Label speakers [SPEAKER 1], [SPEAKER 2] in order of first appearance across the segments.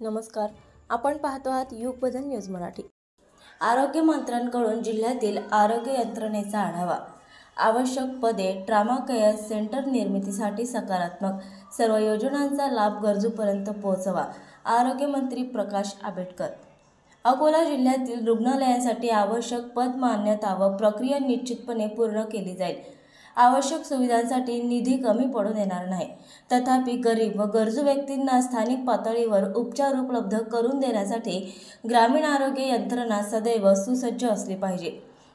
[SPEAKER 1] नमस्कार, आपण पाहतो आहात युग बदल न्यूज मराठी। आरोग्य मंत्र्यांकडून जिल्ह्यातील आरोग्य यंत्रणेचा आढावा। आवश्यक पदे, ट्रॉमा केअर सेंटर निर्मितीसाठी सकारात्मक, सर्व योजनांचा लाभ गरजूंपर्यंत पोहोचवा। आरोग्य मंत्री प्रकाश आंबेडकर। अकोला जिल्ह्यातील रुग्णालयांसाठी आवश्यक पद मान्यता व प्रक्रिया निश्चितपणे पूर्ण केली जाईल। आवश्यक सुविधांसाठी निधी कमी पडू देणार नाही। तथापि गरीब व गरजू व्यक्तींना स्थानिक पातळीवर उपचार उपलब्ध करून देण्यासाठी ग्रामीण आरोग्य यंत्रणा सदैव सुसज्ज असली पाहिजे।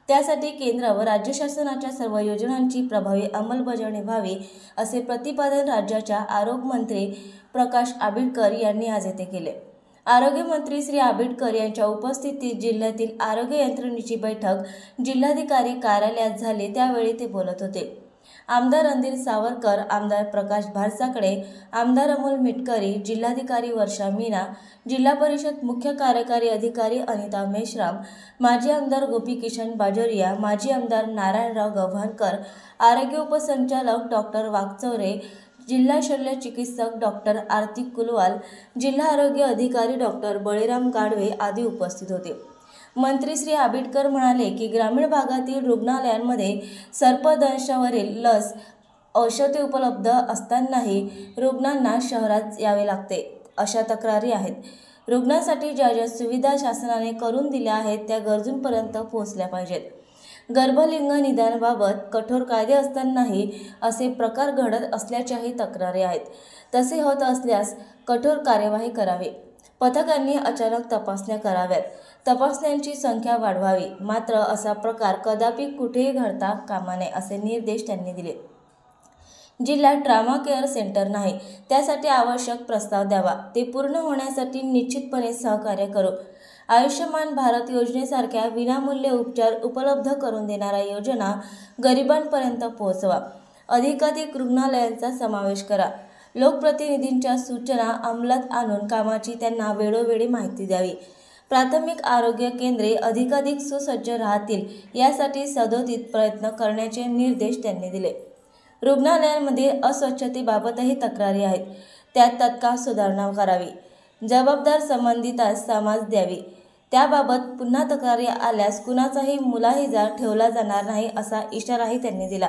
[SPEAKER 1] त्यासाठी केंद्र व राज्य शासनाच्या सर्व योजनांची प्रभावी अंमलबजावणी व्हावी, असे प्रतिपादन राज्याच्या आरोग्य मंत्री प्रकाश आंबेडकर यांनी आज येथे केले। आरोग्य मंत्री श्री आंबेडकर यांच्या उपस्थितीत जिल्ह्यातील आरोग्य यंत्रणेची बैठक जिल्हाधिकारी कार्यालयात झाली, त्यावेळी ते बोलत होते। आमदार रणधीर सावरकर, आमदार प्रकाश भानसाकडे, आमदार अमोल मिटकरी, जिल्हाधिकारी वर्षा मीना, जिल्हा परिषद मुख्य कार्यकारी अधिकारी अनिता मेश्राम, माजी आमदार गोपीकिशन बाजोरिया, माजी आमदार नारायणराव गव्हाणकर, आरोग्य उपसंचालक डॉक्टर वाकचौरे, जिल्हा शल्य चिकित्सक डॉक्टर आरती कुलवाल, जिल्हा आरोग्य अधिकारी डॉक्टर बळीराम गाढवे आदी उपस्थित होते। मंत्री श्री आंबेडकर म्हणाले की ग्रामीण भागातील रुग्णालयांमध्ये सर्पदंशावरील लस औषधे उपलब्ध असतानाही रुग्णांना शहरात यावे लागते, अशा तक्रारी आहेत। रुग्णांसाठी ज्या ज्या सुविधा शासनाने करून दिल्या आहेत त्या गरजूंपर्यंत पोहोचल्या पाहिजेत। गर्भलिंग निदानाबाबत कठोर कायदे असतानाही असे प्रकार घडत असल्याच्याही तक्रारी आहेत। तसे होत असल्यास कठोर कार्यवाही करावी। पथकांनी अचानक तपासण्या कराव्यात, तपासण्यांची संख्या वाढवावी, मात्र असा प्रकार कदापि कुठेही घडता कामा नये, असे निर्देश त्यांनी दिले। जिल्ह्यात ट्रॉमा केअर सेंटर नाही, त्यासाठी आवश्यक प्रस्ताव द्यावा, ते पूर्ण होण्यासाठी निश्चितपणे सहकार्य करू। आयुष्यमान भारत योजनेसारख्या विनामूल्य उपचार उपलब्ध करून देणाऱ्या योजना गरिबांपर्यंत पोहोचवा। अधिकाधिक रुग्णालयांचा समावेश करा। लोकप्रतिनिधींच्या सूचना अंमलात आणून कामाची त्यांना वेळोवेळी माहिती द्यावी। प्राथमिक आरोग्य केंद्रे अधिकाधिक सुसज्ज राहतील, यासाठी सदोदित प्रयत्न करण्याचे निर्देश त्यांनी दिले। रुग्णालयांमध्ये अस्वच्छतेबाबतही तक्रारी आहेत, त्यात तत्काळ सुधारणा करावी। जबाबदार संबंधितास समज द्यावी। त्याबाबत पुन्हा तक्रारी आल्यास कुणाचाही मुलाहिजा ठेवला जाणार नाही, असा इशाराही त्यांनी दिला।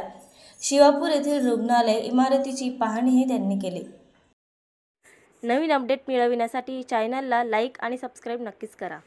[SPEAKER 1] शिवापूर येथील रुग्णालय इमारतीची पाहणीही त्यांनी केली। नवीन अपडेट मिळविण्यासाठी चॅनलला लाईक आणि सबस्क्राईब नक्कीच करा।